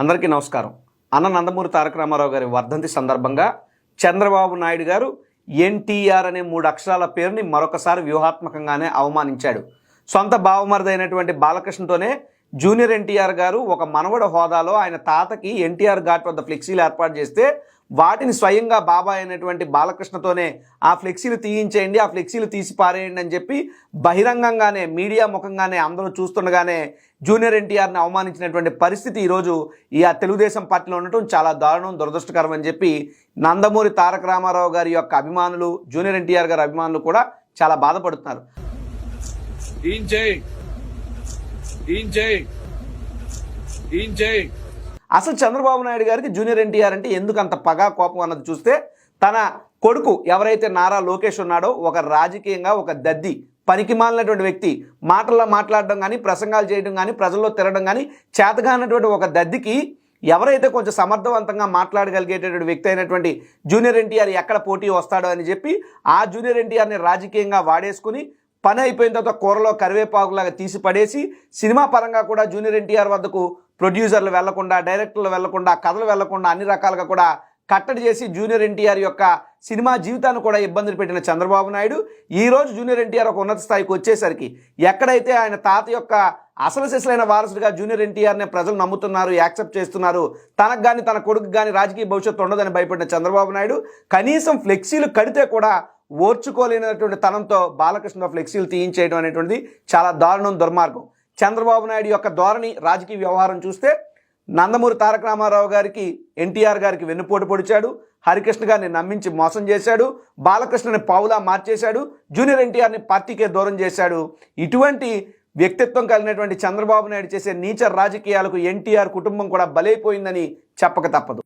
అందరికీ నమస్కారం. అన్న నందమూరి తారక రామారావు గారి వర్ధంతి సందర్భంగా చంద్రబాబు నాయుడు గారు ఎన్టీఆర్ అనే 3 అక్షరాల పేరుని మరొకసారి వ్యూహాత్మకంగానే అవమానించాడు. సొంత బావమరిదైనటువంటి బాలకృష్ణతోనే జూనియర్ ఎన్టీఆర్ గారు ఒక మనవడ హోదాలో ఆయన తాతకి ఎన్టీఆర్ ఘాట్ వద్ద ఫ్లెక్సీలు ఏర్పాటు చేస్తే వాటిని స్వయంగా బాబాయ్ అయినటువంటి బాలకృష్ణతోనే ఆ ఫ్లెక్సీలు తీయించేయండి, ఆ ఫ్లెక్సీలు తీసి పారేయండి అని చెప్పి బహిరంగంగానే మీడియా ముఖంగానే అందరూ చూస్తుండగానే జూనియర్ ఎన్టీఆర్ని అవమానించినటువంటి పరిస్థితి ఈరోజు తెలుగుదేశం పార్టీలో ఉండటం చాలా దారుణం, దురదృష్టకరం అని చెప్పి నందమూరి తారక రామారావు గారి యొక్క అభిమానులు, జూనియర్ ఎన్టీఆర్ గారి అభిమానులు కూడా చాలా బాధపడుతున్నారు. అసలు చంద్రబాబు నాయుడు గారికి జూనియర్ ఎన్టీఆర్ అంటే ఎందుకు అంత పగా కోపం అన్నది చూస్తే, తన కొడుకు ఎవరైతే నారా లోకేష్ ఉన్నాడో ఒక రాజకీయంగా ఒక దద్ది పనికి మాలినటువంటి వ్యక్తి, మాటల్లో మాట్లాడడం కానీ ప్రసంగాలు చేయడం కానీ ప్రజల్లో తిరగడం కానీ చేతగానటువంటి ఒక దద్దికి ఎవరైతే కొంచెం సమర్థవంతంగా మాట్లాడగలిగేటటువంటి వ్యక్తి అయినటువంటి జూనియర్ ఎన్టీఆర్ ఎక్కడ పోటీ వస్తాడో అని చెప్పి ఆ జూనియర్ ఎన్టీఆర్ని రాజకీయంగా వాడేసుకుని పని అయిపోయిన తర్వాత కూరలో కరివేపాకులాగా తీసి పడేసి సినిమా పరంగా కూడా జూనియర్ ఎన్టీఆర్ వద్దకు ప్రొడ్యూసర్లు వెళ్లకుండా, డైరెక్టర్లు వెళ్లకుండా, కథలు వెళ్లకుండా అన్ని రకాలుగా కూడా కట్టడి చేసి జూనియర్ ఎన్టీఆర్ యొక్క సినిమా జీవితాన్ని కూడా ఇబ్బందులు పెట్టిన చంద్రబాబు నాయుడు ఈరోజు జూనియర్ ఎన్టీఆర్ ఒక ఉన్నత స్థాయికి వచ్చేసరికి ఎక్కడైతే ఆయన తాత యొక్క అసలు సిసలైన వారసుడిగా జూనియర్ ఎన్టీఆర్ని ప్రజలు నమ్ముతున్నారు, యాక్సెప్ట్ చేస్తున్నారు, తనకు కానీ తన కొడుకు కానీ రాజకీయ భవిష్యత్తు ఉండదని భయపడిన చంద్రబాబు నాయుడు కనీసం ఫ్లెక్సీలు కడితే కూడా ఓర్చుకోలేనటువంటి తనంతో బాలకృష్ణ ఫ్లెక్సీలు తీయించేయడం అనేటువంటిది చాలా దారుణం, దుర్మార్గం. చంద్రబాబు నాయుడు యొక్క ధోరణి, రాజకీయ వ్యవహారం చూస్తే నందమూరి తారక రామారావు గారికి ఎన్టీఆర్ గారికి వెన్నుపోటు పొడిచాడు, హరికృష్ణ గారిని నమ్మించి మోసం చేశాడు, బాలకృష్ణని పావులా మార్చేశాడు, జూనియర్ ఎన్టీఆర్ని పార్టీకే దూరం చేశాడు. ఇటువంటి వ్యక్తిత్వం కలిగినటువంటి చంద్రబాబు నాయుడు చేసే నీచ రాజకీయాలకు ఎన్టీఆర్ కుటుంబం కూడా బలైపోయిందని చెప్పక తప్పదు.